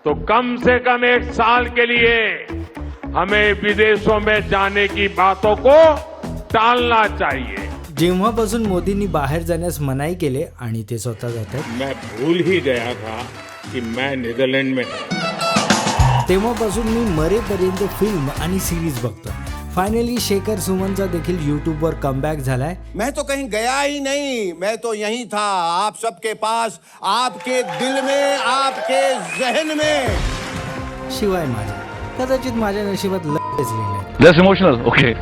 तो कम से कम 1 साल के लिए हमें विदेशों में जाने की बातों को टालना चाहिए। जेव्हापासून मोदींनी बाहेर जाण्यास मनाई केले आणि ते स्वतः जातात, मैं भूल ही गया था कि मैं नीदरलैंड में हूं। तेव्हापासून मी मरेपर्यंत फिल्म आणि सिरीज बघतो। फायनली शेखर सुमनचा देखील यूट्यूबवर कमबॅक झालाय। मैं तो कहीं गया ही नहीं, मैं तो यहीं था, आप सबके पास, आपके दिल में, आपके जहन में। शिवाय माझ्या कदाचित माझ्या नशिबात लस लिहिलंय। Less emotional, okay.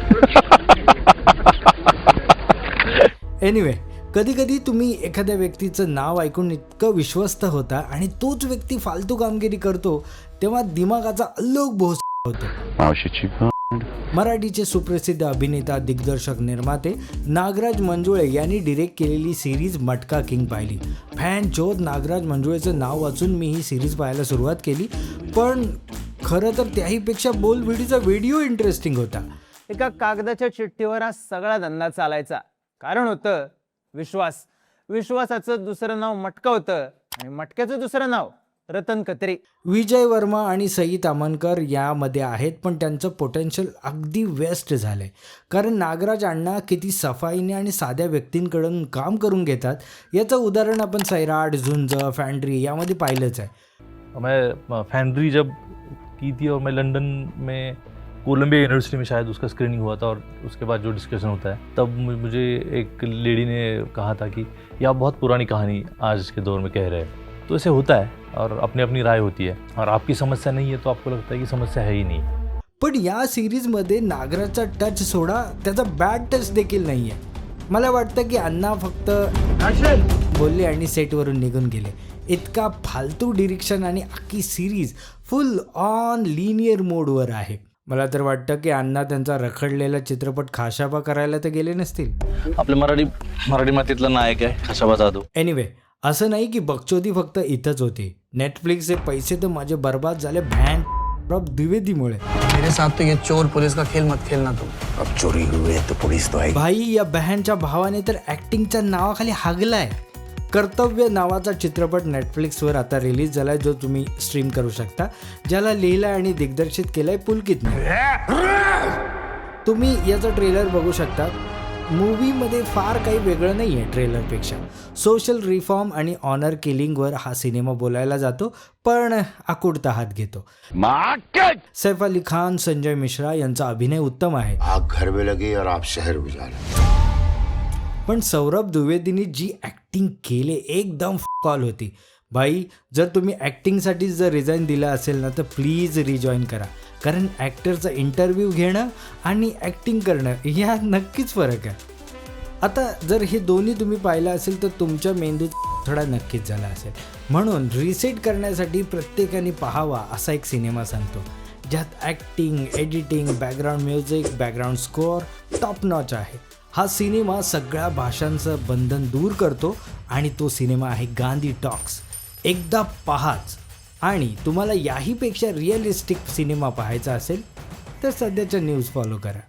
एनिवे, कधी कधी तुम्ही एखाद्या व्यक्तीचं नाव ऐकून इतकं विश्वस्त होता आणि तोच व्यक्ती फालतू कामगिरी करतो तेव्हा दिमागाचा अल्लोक भोस होतो। मावशीची मराठीचे सुप्रसिद्ध अभिनेता, दिग्दर्शक, निर्माते नागराज मंजुळे यांनी डिरेक्ट केलेली सिरीज मटका किंग पाहिली। फॅन चोद नागराज मंजुळेचं नाव वाचून मी ही सिरीज पाहायला सुरुवात केली, पण खरं तर त्याहीपेक्षा बोलबिडीचा व्हिडिओ इंटरेस्टिंग होता। एका कागदाच्या चिठ्ठीवर हा सगळा धंदा चालायचा। कारण होतं विश्वास। विश्वासाचं दुसरं नाव मटका होतं आणि मटक्याचं दुसरं नाव रतन कत्री। विजय वर्मा आणि सई तामणकर यामध्ये आहेत, पण त्यांचं पोटेन्शियल अगदी वेस्ट झालंय। कारण नागराज अण्णा किती सफाईने आणि साध्या व्यक्तींकडून काम करून घेतात याचं उदाहरण आपण सैराट, झुंज, फॅन्ड्री यामध्ये पाहिलंच आहे। मैं फैंड्री जब की थी और मैं लंदन में कोलंबिया यूनिवर्सिटी में शायद उसका स्क्रीनिंग हुआ था और उसके बाद जो डिस्कशन होता है तब मुझे एक लेडी ने कहा था कि ये आप बहुत पुरानी कहानी आज के दौर में कह रहे हैं। तो ऐसे होता है और अपनी अपनी राय होती है और आपकी समस्या नहीं है तो आपको लगता है कि समस्या है ही नहीं। पण या सिरीजमध्ये नागराजचा टच सोडा, त्याचा बॅड टच देखील नाही आहे। मला वाटतं की अण्णा फक्त बोलले आणि सेटवरून निघून गेले। इतका फालतू डिरेक्शन आणि अख्खी सिरीज फुल ऑन लिनियर मोडवर आहे। मला तर वाटतं की अण्णा त्यांचा रखडलेला चित्रपट खाशाबा करायला तर गेले नसतील। आपल्या मराठी मातीतला नायक आहे खाशाबा जाधव। एनिवे, असं नाही की बकचोदी फक्त इथंच होती। नेटफ्लिक्सचे पैसे तर माझे बर्बाद झाले भॅन द्विवेदीमुळे। मेरे साथ तो ये चोर पुलिस का खेल मत खेलना तुम। अब चोरी हुई है तो पुलिस तो आएगी। भाई, या बहनच्या भावाने तर ऍक्टिंगच्या नावाखाली हागलाय। कर्तव्य नावाचा चित्रपट नेटफ्लिक्सवर आता रिलीज झालाय, जो तुम्ही स्ट्रीम करू शकता, ज्याला लिहिलाय आणि दिग्दर्शित केलंय पुलकितने। तुम्ही याचा ट्रेलर बघू शकता। मूवीमध्ये फार काही वेगळं नाही आहे ट्रेलरपेक्षा। सोशल रिफॉर्म आणि ऑनर किलिंगवर हा सिनेमा बोलायला जातो, पण आकुडता हात घेतो। सैफ अली खान, संजय मिश्रा यांचा अभिनय उत्तम आहे। आग घर में लगी और आप शहर उजाला। पण सौरभ द्विवेदीने जी ॲक्टिंग केले एकदम कॉल होती। भाई, जर तुम्ही ॲक्टिंगसाठी जर रिझाईन दिला असेल ना तर प्लीज रिजॉईन करा, कारण ॲक्टरचा इंटरव्ह्यू घेणं आणि ॲक्टिंग करणं यात नक्कीच फरक आहे। आता जर हे दोन्ही तुम्ही पाहिलं असेल तर तुमच्या मेंदूत थोडा नक्कीच झाला असेल। म्हणून रिसेट करण्यासाठी प्रत्येकाने पाहावा असा एक सिनेमा सांगतो, ज्यात acting, editing, background music, background score top notch आहे। हा सिनेमा सगळ्या भाषांचं बंधन दूर करतो आणि तो सिनेमा आहे गांधी टॉक्स। एकदा पहाच। आणि तुम्हाला याहीपेक्षा रिअलिस्टिक सिनेमा पाहायचा असेल तर सध्याच्या न्यूज फॉलो करा।